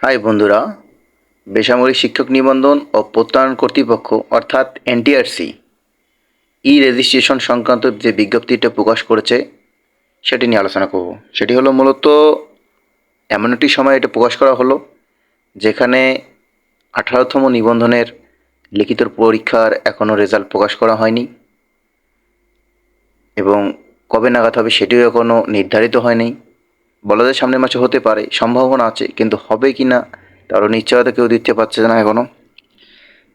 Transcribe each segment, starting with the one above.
High বন্ধুরা, বেসামরিক শিক্ষক নিবন্ধন ও প্রত্যয়ন কর্তৃপক্ষ অর্থাৎ এনটিআরসি ই রেজিস্ট্রেশন সংক্রান্ত যে বিজ্ঞপ্তিটা প্রকাশ করেছে সেটি নিয়ে আলোচনা করব। সেটি হলো মূলত এমন একটি সময় এটা প্রকাশ করা হলো যেখানে 18তম নিবন্ধনের লিখিত পরীক্ষার এখনও রেজাল্ট প্রকাশ করা হয়নি এবং কবে নাগাদ হবে সেটিও এখনও নির্ধারিত হয়নি। বলা যায় সামনের মাসে হতে পারে, সম্ভাবনা আছে, কিন্তু হবে কি না তারও নিশ্চয়তা কেউ দিতে পারছে না এখনও।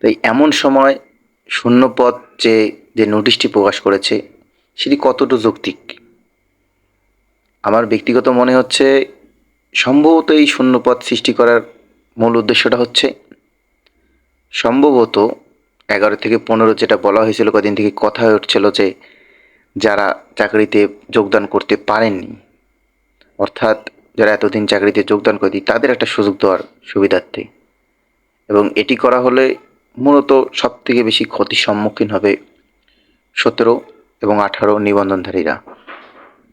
তাই এমন সময় শূন্যপদ যে নোটিশটি প্রকাশ করেছে সেটি কতটুকু যৌক্তিক? আমার ব্যক্তিগত মনে হচ্ছে সম্ভবত এই শূন্যপদ সৃষ্টি করার মূল উদ্দেশ্যটা হচ্ছে সম্ভবত 11 থেকে 15 যেটা বলা হয়েছিল, কদিন থেকে কথা হয়ে উঠছিল যে যারা চাকরিতে যোগদান করতে পারেননি, অর্থাৎ যারা এতদিন চাকরিতে যোগদান করেনি তাদের একটা সুযোগ দেওয়ার সুবিধার্থে। এবং এটি করা হলে মূলত সবথেকে বেশি ক্ষতির সম্মুখীন হবে 17 এবং 18 নিবন্ধনধারীরা।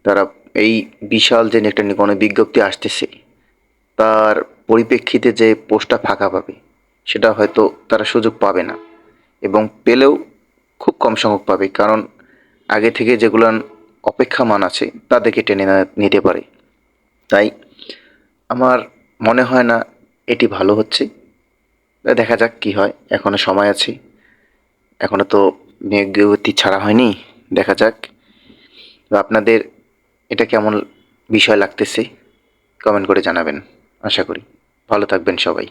তারা এই বিশাল যে একটা কোনো বিজ্ঞপ্তি আসতেছে তার পরিপ্রেক্ষিতে যে পোস্টটা ফাঁকা পাবে সেটা হয়তো তারা সুযোগ পাবে না, এবং পেলেও খুব কম সংখ্যক পাবে, কারণ আগে থেকে যেগুলান অপেক্ষামান আছে তাদেরকে টেনে নিতে পারে। তাই আমার মনে হয় না এটি ভালো হচ্ছে। দেখা যাক কি হয়, এখনো সময় আছে, এখনো তো নিয়োগ বিজ্ঞপ্তি ছাড়া হয়নি। দেখা যাক। তো আপনাদের এটা কেমন বিষয় লাগতেছে কমেন্ট করে জানাবেন। আশা করি ভালো থাকবেন সবাই।